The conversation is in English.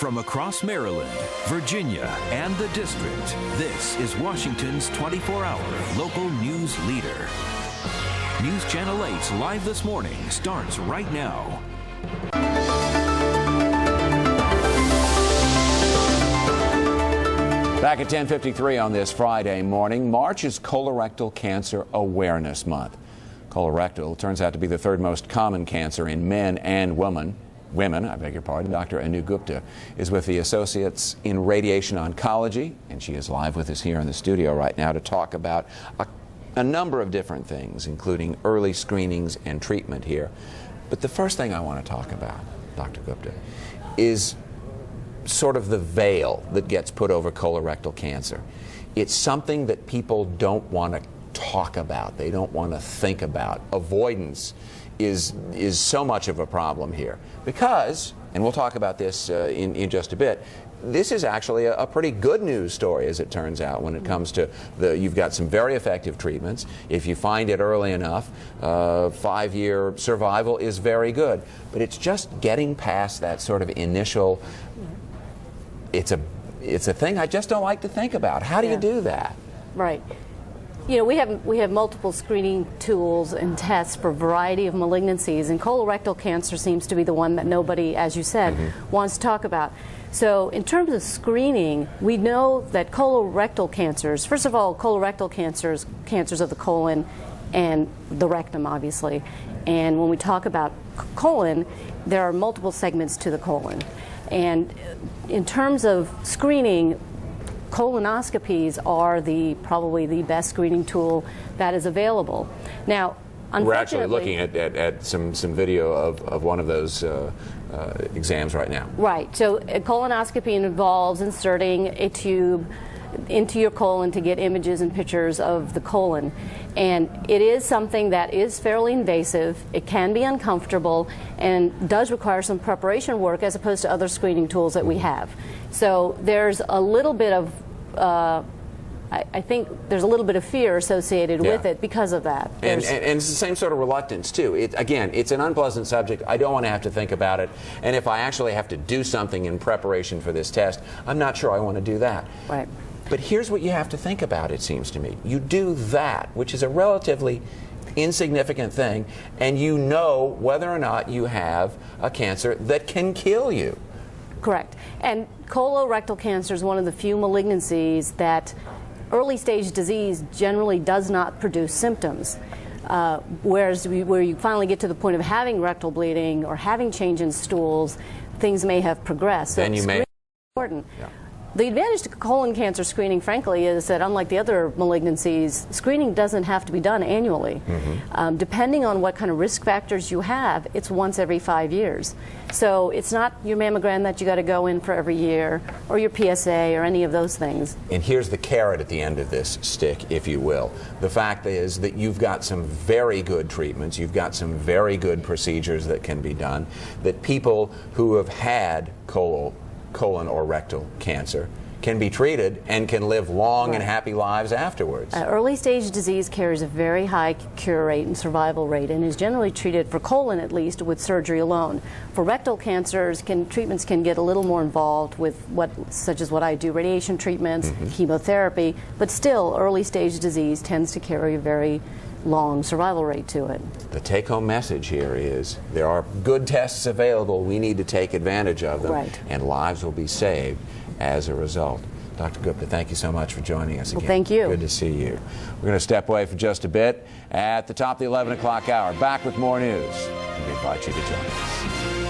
From across Maryland, Virginia, and the District, this is Washington's 24-hour local news leader. News Channel 8's Live This Morning starts right now. Back at 10:53 on this Friday morning, March is Colorectal Cancer Awareness Month. Colorectal turns out to be the third most common cancer in men and women. Dr. Anu Gupta is with the Associates in Radiation Oncology, and she is live with us here in the studio right now to talk about a number of different things, including early screenings and treatment here. But the first thing I want to talk about, Dr. Gupta, is sort of the veil that gets put over colorectal cancer. It's something that people don't want to talk about. They don't want to think about. Avoidance is so much of a problem here because, and we'll talk about this in just a bit, this is actually a pretty good news story, as it turns out, when it comes to you've got some very effective treatments. If you find it early enough, 5-year survival is very good. But it's just getting past that sort of initial, it's a thing I just don't like to think about. How do you do that? Right. You know, we have multiple screening tools and tests for a variety of malignancies, and colorectal cancer seems to be the one that nobody, as you said, wants to talk about. So in terms of screening, we know that colorectal cancers, first of all, colorectal cancers of the colon and the rectum, obviously. And when we talk about colon, there are multiple segments to the colon. And in terms of screening, colonoscopies are probably the best screening tool that is available. Now, we're actually looking at some video of one of those exams right now. Right. So a colonoscopy involves inserting a tube into your colon to get images and pictures of the colon. And it is something that is fairly invasive. It can be uncomfortable and does require some preparation work as opposed to other screening tools that we have. So there's a little bit of, I think there's a little bit of fear associated with it because of that. And it's the same sort of reluctance, too. Again, it's an unpleasant subject. I don't want to have to think about it. And if I actually have to do something in preparation for this test, I'm not sure I want to do that. Right. But here's what you have to think about, it seems to me. You do that, which is a relatively insignificant thing, and you know whether or not you have a cancer that can kill you. Correct. And colorectal cancer is one of the few malignancies that early stage disease generally does not produce symptoms. Whereas where you finally get to the point of having rectal bleeding or having change in stools, things may have progressed. So then you may. Important. Yeah. The advantage to colon cancer screening, frankly, is that unlike the other malignancies, screening doesn't have to be done annually. Depending on what kind of risk factors you have, it's once every 5 years. So it's not your mammogram that you got to go in for every year, or your PSA, or any of those things. And here's the carrot at the end of this stick, if you will. The fact is that you've got some very good treatments, you've got some very good procedures that can be done, that people who have had colon or rectal cancer can be treated and can live long and happy lives afterwards. Early stage disease carries a very high cure rate and survival rate and is generally treated, for colon at least, with surgery alone. For rectal cancers, treatments can get a little more involved with such as what I do, radiation treatments, chemotherapy, but still early stage disease tends to carry a very long survival rate to it. The take-home message here is there are good tests available. We need to take advantage of them, and lives will be saved as a result. Dr. Gupta, thank you so much for joining us again. Well, thank you. Good to see you. We're going to step away for just a bit. At the top of the 11 o'clock hour, back with more news. We invite you to join us.